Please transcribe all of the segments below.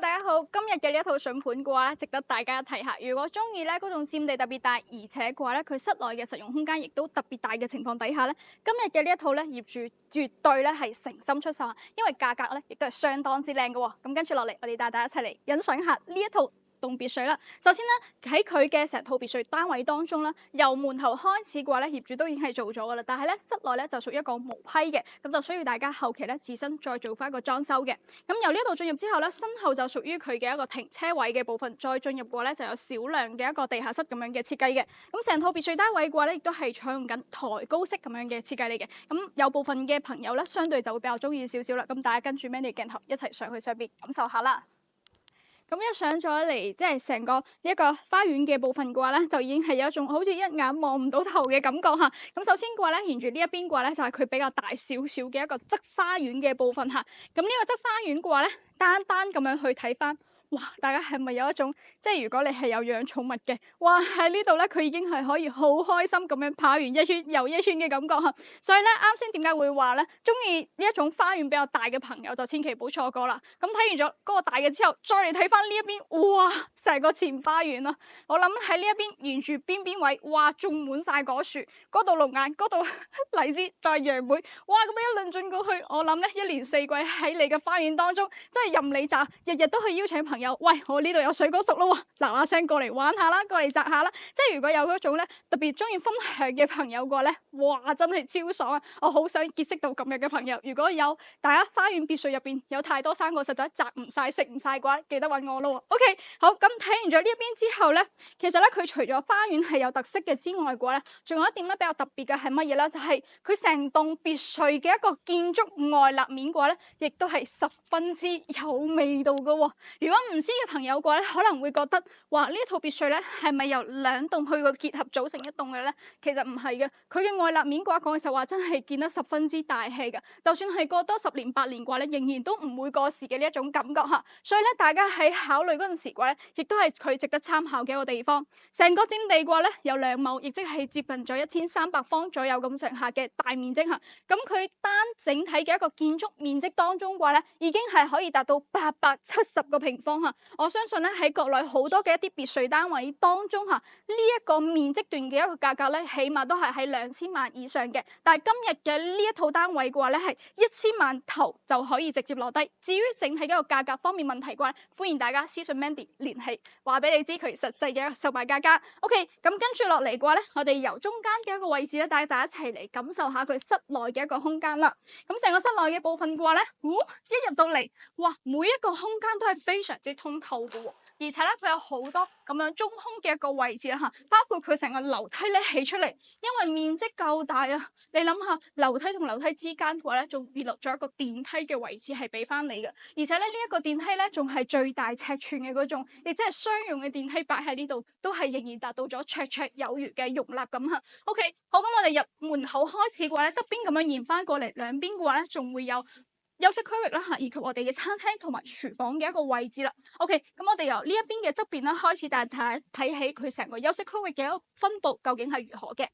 大家好，今日嘅呢一套筍盤嘅話咧，值得大家睇下。如果中意咧嗰種佔地特別大，而且嘅話咧佢室內嘅實用空間亦都特別大嘅情況底下咧，今日嘅呢一套咧業主絕對咧係誠心出售，因為價格咧亦都係相當之靚嘅喎。咁跟住落嚟，我哋帶大家一齊嚟欣賞下呢一套棟別墅啦。首先咧喺佢嘅成套別墅單位當中啦，由門頭開始嘅話咧，業主都已經係做咗噶啦。但係咧室內咧就屬於一個無批嘅，咁就需要大家後期咧自身再做翻一個裝修嘅。咁由呢度進入之後咧，身後就屬於佢嘅一個停車位嘅部分，再進入嘅話咧就有少量嘅一個地下室咁樣嘅設計嘅。咁成套別墅單位嘅話咧，亦都係採用緊抬高式咁樣嘅設計嚟嘅。咁有部分嘅朋友咧，相對就會比較中意少少啦。咁大家跟住 Mandy 鏡頭一齊上去上邊感受下啦。咁一上咗嚟，即係成個一個花園嘅部分嘅話咧，就已經係有一種好似一眼望唔到頭嘅感覺嚇。咁首先嘅話咧，沿住呢一邊嘅話咧，就係佢比較大少少嘅一個側花園嘅部分嚇。咁呢個側花園嘅話咧，單單咁樣去睇翻。哇！大家係咪有一種即係如果你係有養寵物嘅，哇喺呢度咧佢已經係可以好開心咁樣跑完一圈又一圈嘅感覺嚇。所以咧啱先點解會話咧，中意呢一種花園比較大嘅朋友就千祈唔好錯過啦。咁睇完咗嗰個大嘅之後，再嚟睇翻呢一邊，哇！成個前花園啦，我諗喺呢一邊沿住邊邊位，哇種滿晒果樹，嗰度龍眼，嗰度荔枝，再楊梅，哇咁樣一輪進過去，我諗咧一年四季喺你嘅花園當中，真係任你摘，日日都去邀請朋友，喂，我呢度有水果熟咯喎，嗱嗱聲過嚟玩下啦，過嚟摘下啦。即係如果有嗰種咧特別中意分享嘅朋友嘅話咧，哇真係超爽啊！我好想結識到咁樣嘅朋友。如果有大家花園別墅入邊有太多生果，實在摘唔晒食唔晒嘅話，記得揾我咯喎。OK， 好，咁睇完咗呢一邊之後咧，其實咧佢除咗花園係有特色嘅之外嘅話咧，仲有一點咧比較特別嘅係乜嘢咧？就係佢成棟別墅嘅一個建築外立面嘅話咧，亦都係十分之有味道嘅喎。如果唔知嘅朋友嘅話咧，可能會覺得哇呢一套別墅咧係咪由兩棟去個結合組成一棟嘅咧？其實唔係嘅，佢嘅外立面嘅話講嘅實話真係建得十分之大氣嘅。就算係過多10年8年嘅話咧，仍然都唔會過時嘅呢一種感覺嚇。所以咧，大家喺考慮嗰陣時嘅話咧，亦都係佢值得參考嘅一個地方。成個佔地嘅話咧有2畝，亦即係接近咗1300方左右咁上下嘅大面積嚇。咁佢單整體嘅一個建築面積當中嘅話咧，已經係可以達到870個平方嚇。我相信咧喺國內好多嘅一啲別墅單位當中嚇，呢一個面積段嘅一個價格咧，起碼都係喺2000萬以上嘅。但係今日嘅呢一套單位嘅話咧，係1000萬頭就可以直接落低。至於整體嘅一個價格方面問題嘅話，歡迎大家私信 Mandy 聯繫，話俾你知佢實際嘅一個售賣價格。OK，咁跟住落嚟嘅話咧，我哋由中間嘅一個位置咧，帶大家一齊嚟感受下佢室內嘅一個空間啦。咁成個室內嘅部分嘅話咧，一入到嚟，哇，每一個空間都係非常之通透嘅喎。而且咧，佢有好多咁樣中空嘅一個位置啦嚇，包括佢成個樓梯咧起出嚟，因為面積夠大啊。你諗下，樓梯同樓梯之間嘅話咧，仲別落咗一個電梯嘅位置係俾翻你嘅。而且咧，呢一個電梯咧，仲係最大尺寸嘅嗰種，亦即係商用嘅電梯擺喺呢度，都係仍然達到咗綽綽有餘嘅容納咁嚇。OK， 好，咁我哋入門口開始嘅話咧，側邊咁樣延翻過嚟，兩邊嘅話咧，仲會有休息區域啦嚇，以及我哋嘅餐廳同埋廚房嘅一個位置啦。OK， 咁我哋由呢一邊嘅側邊啦開始，帶大家睇起佢成個休息區域嘅一個分佈究竟係如何嘅。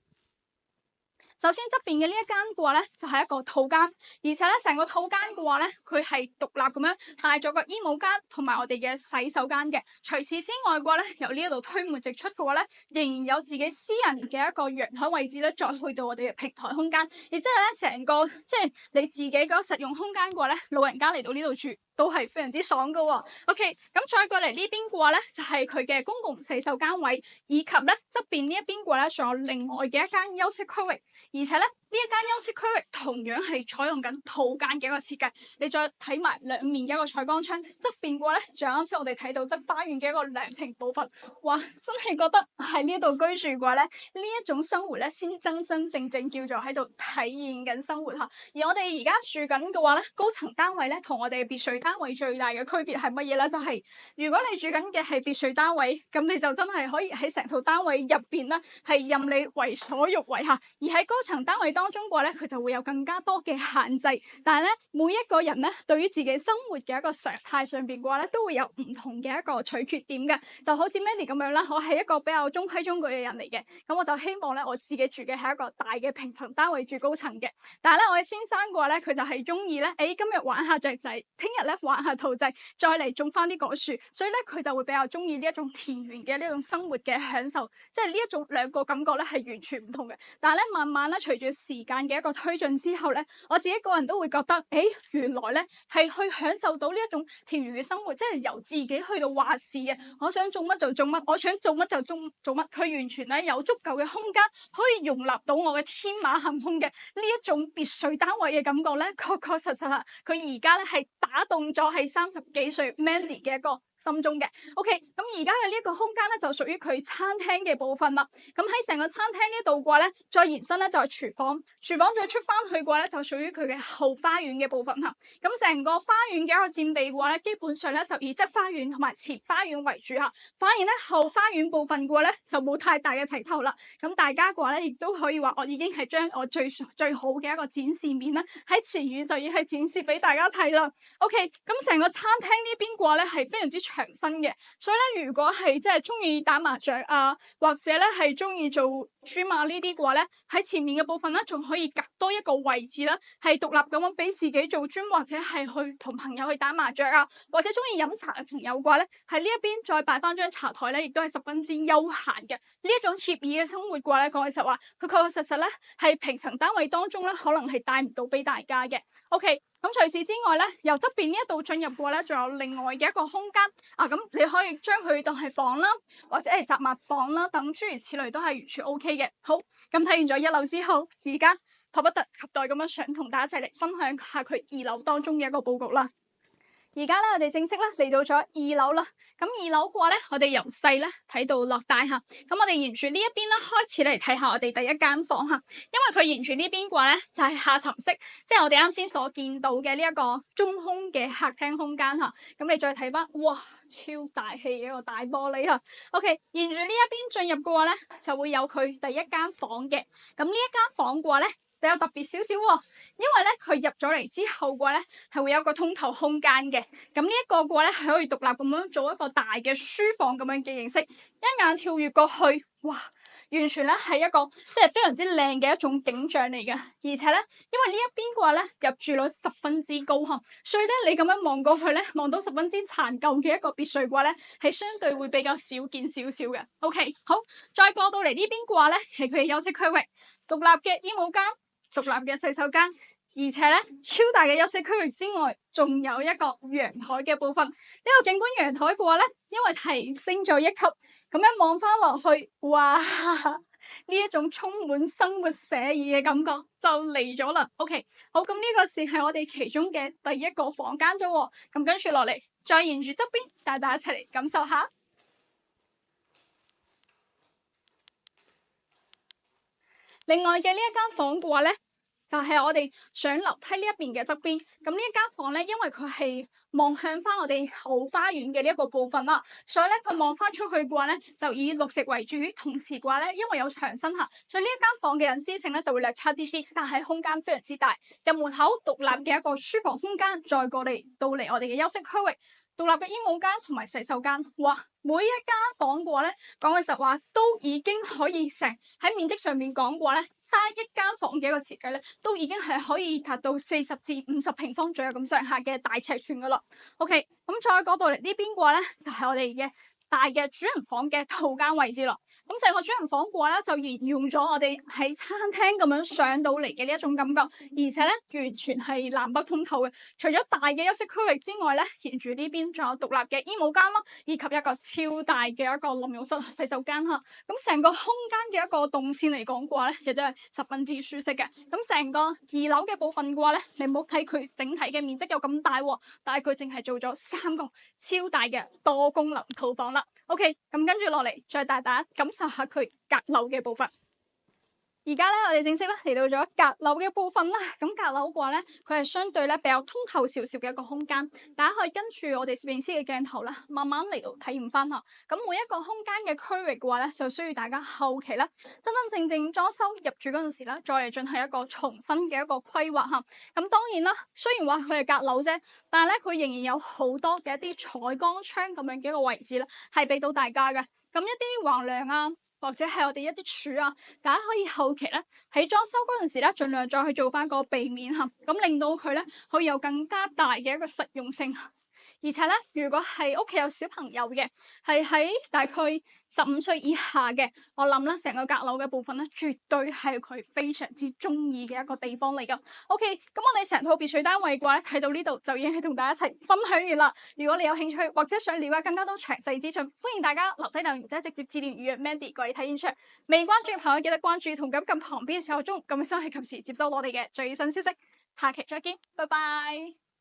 首先側邊嘅呢一間嘅話咧，就係一個套間，而且咧成個套間嘅話咧，佢係獨立咁樣帶咗個衣帽間同埋我哋嘅洗手間嘅。除此之外嘅話咧，由呢一度推門直出嘅話咧，仍然有自己私人嘅一個陽台位置咧，再去到我哋嘅平台空間，亦即係咧成個即係你自己嗰個實用空間嘅話咧，老人家嚟到呢度住都係非常之爽噶喎。OK， 咁再過嚟呢邊嘅話咧，就係佢嘅公共洗手間位，以及咧側邊呢一邊嘅話咧，仲有另外嘅一間休息區域，而且咧呢一間休息區域同樣係採用緊套間嘅一個設計。你再睇埋兩面嘅一個採光窗，側邊嘅話咧，仲有啱先我哋睇到側花園嘅一個涼亭部分，哇！真係覺得喺呢度居住嘅話咧，呢一種生活咧，先真真正正叫做喺度體驗緊生活嚇。而我哋而家住緊嘅話咧，高層單位咧，同我哋嘅別墅單位最大嘅區別係乜嘢咧？就係如果你住緊嘅係別墅單位，咁你就真係可以喺成套單位入邊咧，係任你為所欲為嚇。而喺高層單位當當中嘅話咧，佢就會有更加多嘅限制。但係咧，每一個人咧對於自己生活嘅一個常態上邊嘅話咧，都會有唔同嘅一個取決點嘅。就好似 Mandy 咁樣啦，我係一個比較中規中矩嘅人嚟嘅，咁我就希望咧我自己住嘅係一個大嘅平層單位，住高層嘅。但係咧，我嘅先生嘅話咧，佢就係中意咧，今日玩下雀仔，聽日咧玩下兔仔，再嚟種翻啲果樹，所以咧佢就會比較中意呢一種田園嘅呢種生活嘅享受，即係呢一種兩個感覺咧係完全唔同嘅。但係咧慢慢咧隨住時間嘅一個推進之後咧，我自己個人都會覺得，原來咧係去享受到呢一種田園嘅生活，即係由自己去到話事嘅，我想種乜就種乜，我想做乜就做乜，佢完全咧有足夠嘅空間可以容納到我嘅天馬行空嘅呢一種別墅單位嘅感覺咧，確確實實啊，佢而家咧係打動咗係30幾歲 Mandy 嘅一個心中嘅。OK，咁而家嘅呢一個空間咧就屬於佢餐廳嘅部分啦。咁喺成個餐廳呢度嘅話咧，再延伸咧就係廚房，廚房再出翻去嘅話咧就屬於佢嘅後花園嘅部分吓。咁成個花園嘅一個佔地嘅話咧，基本上咧就以側花園同埋前花園為主吓。反而咧後花園部分嘅話咧就冇太大嘅睇頭啦。咁大家嘅話咧亦都可以話我已經係將我最好嘅一個展示面咧喺前院就已經係展示俾大家睇啦。OK，咁成個餐廳呢邊嘅話咧係非常之長身嘅，所以咧如果係即係中意打麻雀啊，或者咧係中意做珠馬呢啲嘅話咧，喺前面嘅部分咧仲可以隔多一個位置啦，係獨立咁樣俾自己做磚，或者係去同朋友去打麻雀啊，或者中意飲茶嘅朋友嘅話咧，喺呢一邊再擺翻張茶台咧，亦都係十分之悠閒嘅。呢一種愜意嘅生活嘅話咧，講起實話，佢確確實實咧係平層單位當中咧，可能係帶唔到俾大家嘅。OK。咁除此之外咧，由側邊呢一度進入嘅話咧，仲有另外嘅一個空間啊！咁你可以將佢當係房啦，或者係雜物房啦，等諸如此類都係完全 OK 嘅。好，咁睇完咗一樓之後，而家迫不及待咁樣想同大家一齊嚟分享下佢2樓當中嘅一個佈局啦。而家咧，我哋正式咧嚟到咗2樓啦。咁2樓嘅話咧，我哋由細咧睇到落大吓。咁我哋沿住呢一邊咧開始嚟睇下我哋第一間房吓。因為佢沿住呢邊嘅話咧，就係下沉式，即係我哋啱先所見到嘅呢一個中空嘅客廳空間吓。咁你再睇翻，哇，超大氣嘅一個大玻璃吓。OK， 沿住呢一邊進入嘅話咧，就會有佢第一間房嘅。咁呢一間房嘅話咧，比較特別少少喎，因為咧佢入咗嚟之後嘅話咧，係會有一個通透空間嘅。咁呢一個嘅話咧，係可以獨立咁樣做一個大嘅書房咁樣嘅形式，一眼跳躍過去，哇！完全咧係一個即係非常之靚嘅一種景象嚟嘅。而且咧，因為呢一邊嘅話咧入住率十分之高嚇，所以咧你咁樣望過去咧，望到十分之殘舊嘅一個別墅嘅話咧，係相對會比較少見少少嘅。OK， 好，再過到嚟呢邊嘅話咧，係佢嘅休息區域，獨立嘅衣帽間。獨立嘅洗手間，而且咧超大嘅休息區域之外，仲有一個陽台嘅部分。呢個景觀陽台嘅話咧，因為提升咗1級，咁樣望翻落去，哇！呢一種充滿生活寫意嘅感覺就嚟咗啦。OK， 好，咁呢個是係我哋其中嘅第一個房間啫。咁跟住落嚟，再沿住側邊帶大家一齊嚟感受下。另外嘅呢一間房嘅話咧，就係我哋上樓梯呢一邊嘅側邊。咁呢一間房咧，因為佢係望向翻我哋後花園嘅呢一個部分啦，所以咧佢望翻出去嘅話咧，就以綠色為主。同時嘅話咧，因為有牆身下，所以呢一間房嘅隱私性咧就會略差啲啲，但係空間非常之大。入門口獨立嘅一個書房空間，再過嚟到嚟我哋嘅休息區域。獨立嘅衣帽間同埋洗手間，哇！每一間房嘅話咧，講句實話，都已經可以成喺面積上面講嘅話咧，單一間房嘅一個設計咧，都已經係可以達到40至50平方左右咁上下嘅大尺寸噶啦。OK， 咁再過到嚟呢邊嘅話咧，就係我哋嘅大嘅主人房嘅套間位置咯。咁成個主人房嘅話咧，就沿用咗我哋喺餐廳咁樣上到嚟嘅呢一種感覺，而且咧完全係南北通透嘅。除咗大嘅休息區域之外咧，沿住呢邊仲有獨立嘅衣帽間啦，以及一個超大嘅一個淋浴室、洗手間嚇。咁成個空間嘅一個動線嚟講嘅話咧，亦都係十分之舒適嘅。咁成個2樓嘅部分嘅話咧，你唔好睇佢整體嘅面積有咁大喎，但係佢淨係做咗3個超大嘅多功能套房啦。OK， 咁跟住落嚟再帶大家感受下佢閣樓嘅部分。而家咧，我哋正式咧嚟到咗閣樓嘅部分啦。咁閣樓嘅話咧，佢係相對咧比較通透少少嘅一個空間。大家可以跟住我哋攝影師嘅鏡頭啦，慢慢嚟到體驗翻下。咁每一個空間嘅區域嘅話咧，就需要大家後期咧真真正正裝修入住嗰陣時咧，再嚟進行一個重新嘅一個規劃嚇。咁當然啦，雖然話佢係閣樓啫，但係咧佢仍然有好多嘅一啲採光窗咁樣嘅一個位置咧，係俾到大家嘅。咁一啲橫梁啊，或者係我哋一啲柱啊，大家可以後期咧喺裝修嗰陣時咧，盡量再去做翻個避免嚇，咁令到佢咧可以有更加大嘅一個實用性。而且咧，如果係屋企有小朋友嘅，係喺大概15歲以下嘅，我諗咧成個閣樓嘅部分咧，絕對係佢非常之中意嘅一個地方嚟噶。OK，咁我哋成套別墅單位嘅話咧，睇到呢度就已經係同大家一齊分享完啦。如果你有興趣或者想了解更加多詳細資訊，歡迎大家留低留言或者直接致電預約 Mandy 過嚟睇演唱。未關注嘅朋友記得關注同撳旁邊嘅小鐘，咁樣先可以及時接收我哋嘅最新消息。下期再見，拜拜。